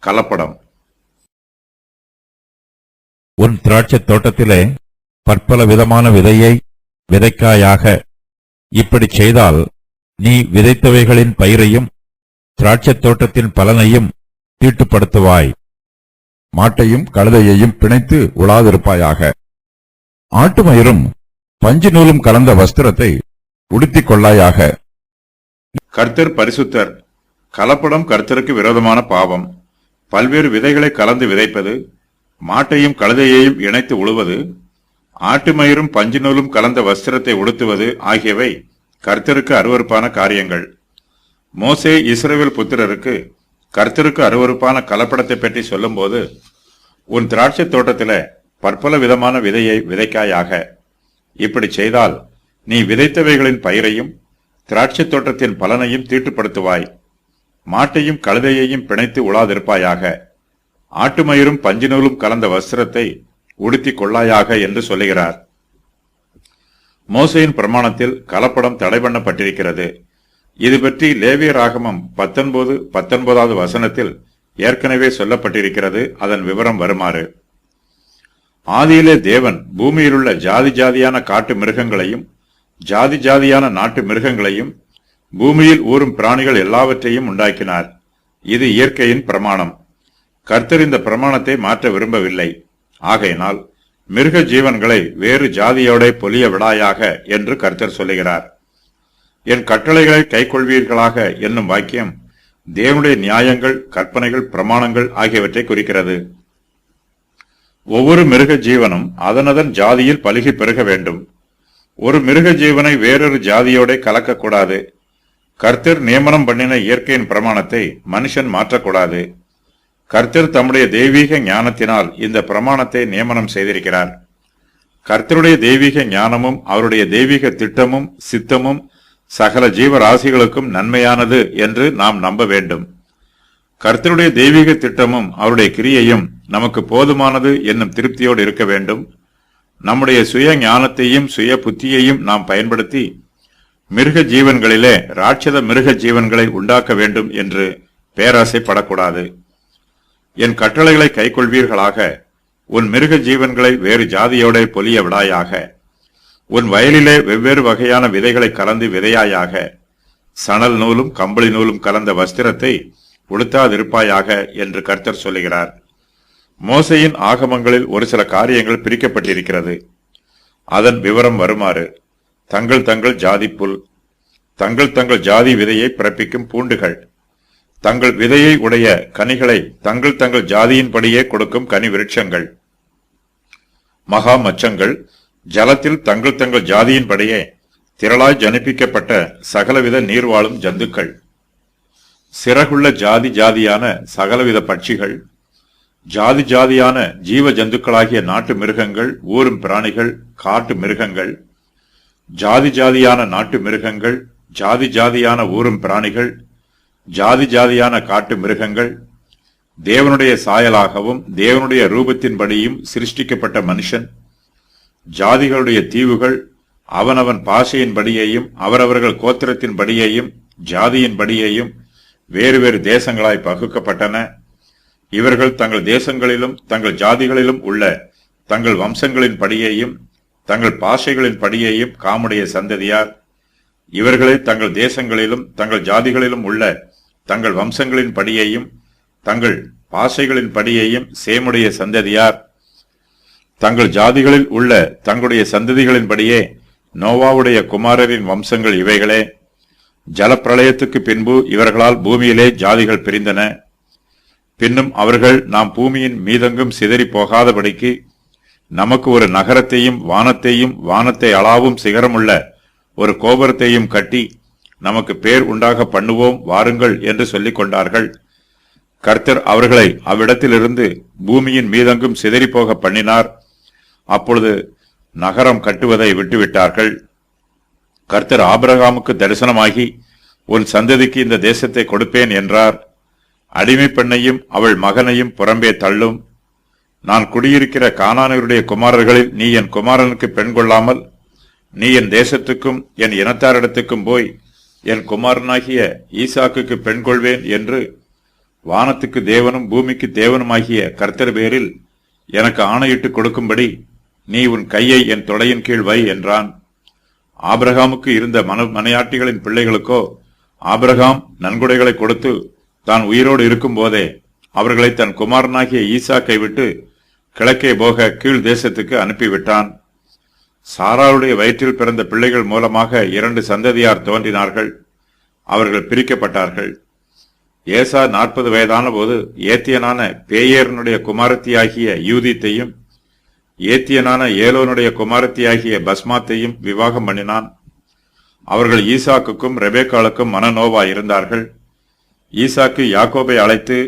கலப்படம். உன் திராட்சைத் தோட்டத்திலே பற்பல விதமான விதையை விதைக்காயாக. இப்படி செய்தால் நீ விதைத்தவைகளின் பயிரையும் திராட்சைத் தோட்டத்தின் பலனையும் தீட்டுப்படுத்துவாய். மாட்டையும் கழுதையையும் பிணைத்து உழாதிருப்பாயாக. ஆட்டு மயிரும் பஞ்சு நூலும் கலந்த வஸ்திரத்தை உடுத்திக் கொள்ளாயாக. கர்த்தர் பரிசுத்தர். கலப்படம் கர்த்தருக்கு விரோதமான பாவம். பல்வேறு விதைகளை கலந்து விதைப்பது, மாட்டையும் கழுதையையும் இணைத்து உழுவது, ஆட்டு மயிரும் பஞ்சு நூலும் கலந்த வஸ்திரத்தை உடுத்துவது ஆகியவை கர்த்தருக்கு அருவருப்பான காரியங்கள். மோசே இஸ்ரவேல் புத்திரருக்கு கர்த்தருக்கு அருவருப்பான கலப்படத்தை பற்றி சொல்லும்போது, உன் திராட்சை தோட்டத்தில பற்பல விதமான விதையை விதைக்காயாக. இப்படி செய்தால் நீ விதைத்தவைகளின் பயிரையும் திராட்சை தோட்டத்தின் பலனையும் தீட்டுப்படுத்துவாய். மாட்டையும் கழுதையையும் பிணைத்து உழாதிருப்பாயாக. ஆட்டு மயிரும் பஞ்சு நூலும் கலந்த வஸ்திரத்தை உடுத்திக் கொள்ளாயாக என்று சொல்லுகிறார். மோசேயின் பிரமாணத்தில் கலப்படம் தடை பண்ணப்பட்டிருக்கிறது. இது பற்றி லேவியராகமம் 19:19 வசனத்தில் ஏற்கனவே சொல்லப்பட்டிருக்கிறது. அதன் விவரம் வருமாறு: ஆதியிலே தேவன் பூமியிலுள்ள ஜாதி ஜாதியான காட்டு மிருகங்களையும் ஜாதி ஜாதியான நாட்டு மிருகங்களையும் பூமியில் ஊறும் பிராணிகள் எல்லாவற்றையும் உண்டாக்கினார். இது இயற்கையின் பிரமாணம். கர்த்தர் இந்த பிரமாணத்தை மாற்ற விரும்பவில்லை. ஆகையினால் மிருக ஜீவன்களை வேறு ஜாதியோட பொலிய விடாயாக என்று கர்த்தர் சொல்லுகிறார். என் கட்டளைகளை கைக்கொள்வீர்களாக என்னும் வாக்கியம் தேவனுடைய நியாயங்கள், கற்பனைகள், பிரமாணங்கள் ஆகியவற்றை குறிக்கிறது. ஒவ்வொரு மிருக ஜீவனும் அதனதன் ஜாதியில் பலுகி பெருக வேண்டும். ஒரு மிருக ஜீவனை வேறொரு ஜாதியோட கலக்கக்கூடாது. கர்த்தர் நியமனம் பண்ணின இயற்கையின் பிரமாணத்தை மனுஷன் மாற்றக்கூடாது. கர்த்தர் தம்முடைய தெய்வீக ஞானத்தினால் இந்த பிரமாணத்தை நியமனம் செய்திருக்கிறார். கர்த்தருடைய தெய்வீக ஞானமும் அவருடைய தெய்வீக திட்டமும் சித்தமும் சகல ஜீவராசிகளுக்கும் நன்மையானது என்று நாம் நம்ப வேண்டும். கர்த்தருடைய தெய்வீக திட்டமும் அவருடைய கிரியையும் நமக்கு போதுமானது என்னும் திருப்தியோடு இருக்க வேண்டும். நம்முடைய சுய ஞானத்தையும் சுய புத்தியையும் நாம் பயன்படுத்தி மிருக ஜீவன்களிலே ராட்சத மிருக ஜீவன்களை உண்டாக்க வேண்டும் என்று பேராசைப்படக்கூடாது. என் கட்டளைகளை கைக்கொள்வீர்களாக. உன் மிருக ஜீவன்களை வேறு ஜாதியோட பொலிய விடாயாக. உன் வயலிலே வெவ்வேறு வகையான விதைகளை கலந்து விதையாயாக. சணல் நூலும் கம்பளி நூலும் கலந்த வஸ்திரத்தை உடுத்தாதிருப்பாயாக என்று கர்த்தர் சொல்லுகிறார். மோசையின் ஆகமங்களில் ஒரு சில காரியங்கள் பிரிக்கப்பட்டிருக்கிறது. அதன் விவரம் வருமாறு: தங்கள் தங்கள் ஜாதி புல், தங்கள் ஜாதி விதையை பிறப்பிக்கும் பூண்டுகள், தங்கள் விதையை உடைய கனிகளை தங்கள் ஜாதியின்படியே கொடுக்கும் கனி விருட்சங்கள், மகா மச்சங்கள், ஜலத்தில் தங்கள் ஜாதியின்படியே திரளாய் ஜனிப்பிக்கப்பட்ட சகலவித நீர்வாழும் ஜந்துக்கள், சிறகுள்ள ஜாதி ஜாதியான சகலவித பட்சிகள், ஜாதி ஜாதியான ஜீவ ஜந்துக்களாகிய நாட்டு மிருகங்கள், ஊரும் பிராணிகள், காட்டு மிருகங்கள், ஜாதி ஜாதியான நாட்டு மிருகங்கள், ஜாதி ஜாதியான ஊரும் பிராணிகள், ஜாதி ஜாதியான காட்டு மிருகங்கள், தேவனுடைய சாயலாகவும் தேவனுடைய ரூபத்தின்படியும் சிருஷ்டிக்கப்பட்ட மனுஷன், ஜாதிகளுடைய தீவுகள் அவனவன் பாஷையின்படியையும் அவரவர்கள் கோத்திரத்தின்படியையும் ஜாதியின்படியையும் வேறு வேறு தேசங்களாய் பகுக்கப்பட்டன. இவர்கள் தங்கள் தேசங்களிலும் தங்கள் ஜாதிகளிலும் உள்ள தங்கள் வம்சங்களின் படியையும் தங்கள் பாஷைகளின் படியையும் காமுடைய சந்ததியார். இவர்களே தங்கள் தேசங்களிலும் தங்கள் ஜாதிகளிலும் உள்ள தங்கள் வம்சங்களின் படியையும் தங்கள் பாஷைகளின் படியையும் சேமுடைய சந்ததியார். தங்கள் ஜாதிகளில் உள்ள தங்களுடைய சந்ததிகளின்படியே நோவாவுடைய குமாரரின் வம்சங்கள் இவைகளே. ஜலப்பிரளயத்துக்கு பின்பு இவர்களால் பூமியிலே ஜாதிகள் பிரிந்தன. பின்னும் அவர்கள் நாம் பூமியின் மீதெங்கும் சிதறி போகாதபடிக்கு நமக்கு ஒரு நகரத்தையும் வானத்தையும் வானத்தை அளாவும் சிகரமுள்ள ஒரு கோபுரத்தையும் கட்டி நமக்கு பேர் உண்டாக பண்ணுவோம் வாருங்கள் என்று சொல்லிக் கொண்டார்கள். கர்த்தர் அவர்களை அவ்விடத்திலிருந்து பூமியின் மீதெங்கும் சிதறி போக பண்ணினார். அப்பொழுது நகரம் கட்டுவதை விட்டுவிட்டார்கள். கர்த்தர் ஆபிரகாமுக்கு தரிசனமாகி, உன் சந்ததிக்கு இந்த தேசத்தை கொடுப்பேன் என்றார். அடிமை பெண்ணையும் அவள் மகனையும் புறம்பே தள்ளும். நான் குடியிருக்கிற கானானியருடைய குமாரர்களில் நீ என் குமாரனுக்கு பெண் கொள்ளாமல் நீ என் தேசத்துக்கும் என் இனத்தாரிடத்துக்கும் போய் என் குமாரனாகிய ஈசாக்குக்கு பெண் கொள்வேன் என்று வானத்துக்கு தேவனும் பூமிக்கு தேவனுமாகிய கர்த்தர் பேரில் எனக்கு ஆணையிட்டு கொடுக்கும்படி நீ உன் கையை என் தொடையின் கீழ் வை என்றான். ஆபிரகாமுக்கு இருந்த மனையாட்டிகளின் பிள்ளைகளுக்கோ ஆபிரகாம் நன்கொடைகளை கொடுத்து தான் உயிரோடு இருக்கும் போதே அவர்களை தன் குமாரனாகிய ஈசாக்கை விட்டு கிழக்கே போக கீழ் தேசத்துக்கு அனுப்பிவிட்டான். சாராளுடைய வயிற்றில் பிறந்த பிள்ளைகள் மூலமாக 2 சந்ததியார் தோன்றினார்கள். அவர்கள் பிரிக்கப்பட்டார்கள். ஏசா 40 வயதான போது ஏத்தியனான பேயேரனுடைய குமாரத்தியாகிய யூதித்தையும் ஏத்தியனான ஏலோனுடைய குமாரத்தியாகிய பஸ்மாத்தையும் விவாகம் பண்ணினான். அவர்கள் ஈசாக்குக்கும் ரெபேக்காளுக்கும் மனநோவா இருந்தார்கள். ஈசாக்கு யாக்கோபை அழைத்து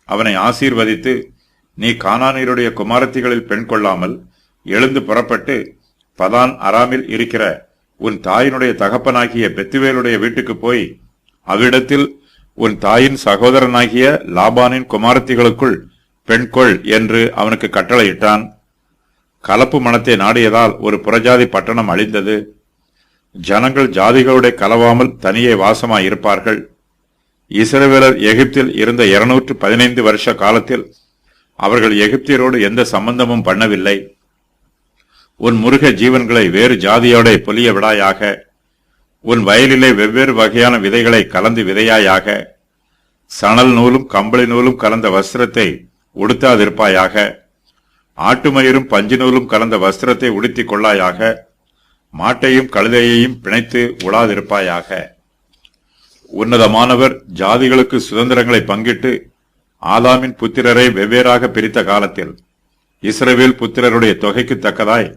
அவனை ஆசீர்வதித்து, நீ கானானியருடைய குமாரத்திகளில் பெண் கொள்ளாமல் எழுந்து புறப்பட்டு பதான் அராமில் இருக்கிற உன் தாயினுடைய தகப்பனாகிய பெத்துவேலுடைய வீட்டுக்கு போய் அவ்விடத்தில் உன் தாயின் சகோதரனாகிய லாபானின் குமாரத்திகளுக்குள் பெண் கொள் என்று அவனுக்கு கட்டளையிட்டான். கலப்பு மனத்தை நாடியதால் ஒரு புறஜாதி பட்டணம் அழிந்தது. ஜனங்கள் ஜாதிகளுடைய கலவாமல் தனியே வாசமாயிருப்பார்கள். இஸ்ரவேலர் எகிப்தில் இருந்த 215 வருஷ காலத்தில் அவர்கள் எகிப்தியரோடு எந்த சம்பந்தமும் பண்ணவில்லை. உன் முருக ஜீவன்களை வேறு ஜாதியோட பொலிய விடாயாக. உன் வயலிலே வெவ்வேறு வகையான விதைகளை கலந்து விதையாயாக. சணல் நூலும் கம்பளி நூலும் கலந்த வஸ்திரத்தை உடுத்தாதிருப்பாயாக. ஆட்டுமயிரும் பஞ்சு நூலும் கலந்த வஸ்திரத்தை உடுத்திக் கொள்ளாயாக. மாட்டையும் கழுதையையும் பிணைத்து உழாதிருப்பாயாக. உன்னதமானவர் ஜாதிகளுக்கு சுதந்திரங்களை பங்கிட்டு ஆதாமின் புத்திரரை வெவ்வேறாக பிரித்த காலத்தில் இஸ்ரவேல் புத்திரருடைய தொகைக்கு தக்கதாய்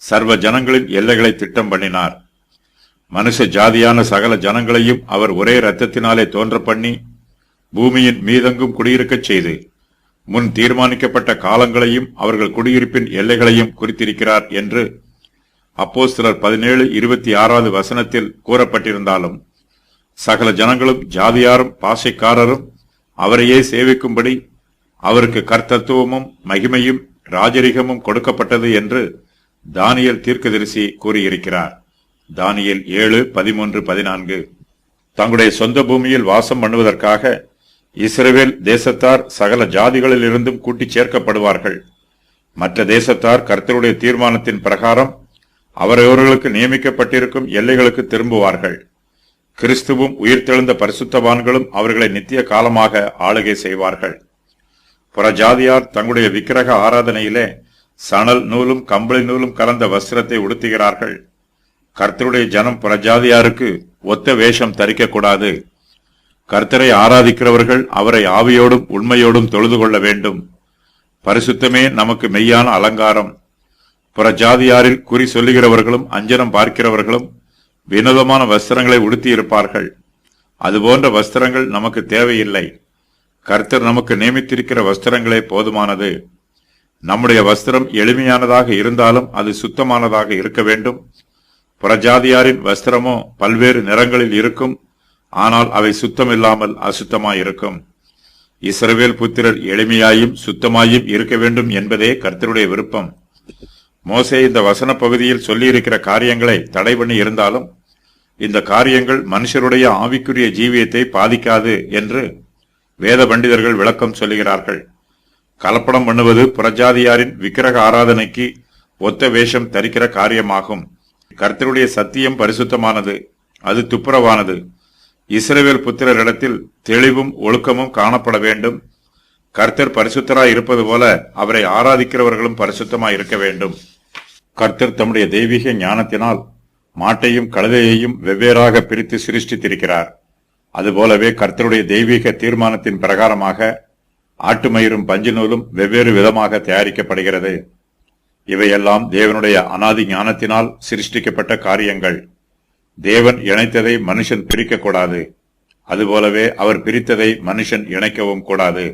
சர்வ ஜனங்களின் எல்லைகளை திட்டம் பண்ணினார். மனுஷ ஜாதியான சகல ஜனங்களையும் அவர் ஒரே இரத்தத்தினாலே தோன்ற பண்ணி பூமியின் மீதெங்கும் குடியிருக்கச் செய்து முன் தீர்மானிக்கப்பட்ட காலங்களையும் அவர்கள் குடியிருப்பின் எல்லைகளையும் குறித்திருக்கிறார் என்று அப்போஸ்தலர் 17:26 வசனத்தில் கூறப்பட்டிருந்தாலும், சகல ஜனங்களும் ஜாதியாரும் பாஷைக்காரரும் அவரையே சேவிக்கும்படி அவருக்கு கர்த்தத்துவமும் மகிமையும் ராஜரிகமும் கொடுக்கப்பட்டது என்று தானியேல் தீர்க்கதரிசி கூறியிருக்கிறார். தானியேல் 7:13-14. தங்களுடைய சொந்த பூமியில் வாசம் பண்ணுவதற்காக இஸ்ரவேல் தேசத்தார் சகல ஜாதிகளில் இருந்தும் கூட்டிச் சேர்க்கப்படுவார்கள். மற்ற தேசத்தார் கர்த்தருடைய தீர்மானத்தின் பிரகாரம் அவரவர்களுக்கு நியமிக்கப்பட்டிருக்கும் எல்லைகளுக்கு திரும்புவார்கள். கிறிஸ்துவும் உயிர்த்தெழுந்த பரிசுத்தவான்களும் அவர்களை நித்திய காலமாக ஆளுகை செய்வார்கள். புறஜாதியார் தங்களுடைய விக்கிரக ஆராதனையிலே சணல் நூலும் கம்பளி நூலும் கலந்த வஸ்திரத்தை உடுத்துகிறார்கள். கர்த்தருடைய ஜனம் புறஜாதியாருக்கு ஒத்த வேஷம் தரிக்கக்கூடாது. கர்த்தரை ஆராதிக்கிறவர்கள் அவரை ஆவியோடும் உண்மையோடும் தொழுது கொள்ள வேண்டும். பரிசுத்தமே நமக்கு மெய்யான அலங்காரம். புறஜாதியாரில் குறி சொல்லுகிறவர்களும் அஞ்சனம் பார்க்கிறவர்களும் வினோதமான வஸ்திரங்களை உடுத்தி இருப்பார்கள். அதுபோன்ற வஸ்திரங்கள் நமக்கு தேவையில்லை. கர்த்தர் நமக்கு நியமித்திருக்கிற வஸ்திரங்களே போதுமானது. நம்முடைய வஸ்திரம் எளிமையானதாக இருந்தாலும் அது சுத்தமானதாக இருக்க வேண்டும். புறஜாதியாரின் வஸ்திரமோ பல்வேறு நிறங்களில் இருக்கும், ஆனால் அவை சுத்தமில்லாமல் அசுத்தமாயிருக்கும். இஸ்ரவேல் புத்திரர் எளிமையாயும் சுத்தமாயும் இருக்க வேண்டும் என்பதே கர்த்தருடைய விருப்பம். மோசே இந்த வசன பகுதியில் சொல்லியிருக்கிற காரியங்களை தடை பண்ணி இருந்தாலும் இந்த காரியங்கள் மனுஷருடைய ஆவிக்குரிய ஜீவியத்தை பாதிக்காது என்று வேத பண்டிதர்கள் விளக்கம் சொல்லுகிறார்கள். கலப்படம் பண்ணுவது புறஜாதியாரின் விக்கிரக ஆராதனைக்கு ஒத்த வேஷம் தரிக்கிற காரியமாகும். கர்த்தருடைய சத்தியம் பரிசுத்தமானது, அது துப்புரவானது. இஸ்ரவேல் புத்திரரிடத்தில் தெளிவும் ஒழுக்கமும் காணப்பட வேண்டும். கர்த்தர் பரிசுத்தராய் இருப்பது போல அவரை ஆராதிக்கிறவர்களும் பரிசுத்தமாய் இருக்க வேண்டும். கர்த்தர் தம்முடைய தெய்வீக ஞானத்தினால் மாட்டையும் கழுதையையும் வெவ்வேறாக பிரித்து சிருஷ்டித்திருக்கிறார். அதுபோலவே கர்த்தருடைய தெய்வீக தீர்மானத்தின் பிரகாரமாக ஆட்டுமயிரும் பஞ்சு நூலும் வெவ்வேறு விதமாக தயாரிக்கப்படுகிறது. இவையெல்லாம் தேவனுடைய அனாதி ஞானத்தினால் சிருஷ்டிக்கப்பட்ட காரியங்கள். தேவன் இணைத்ததை மனுஷன் பிரிக்கக்கூடாது. அதுபோலவே அவர் பிரித்ததை மனுஷன் இணைக்கவும் கூடாது.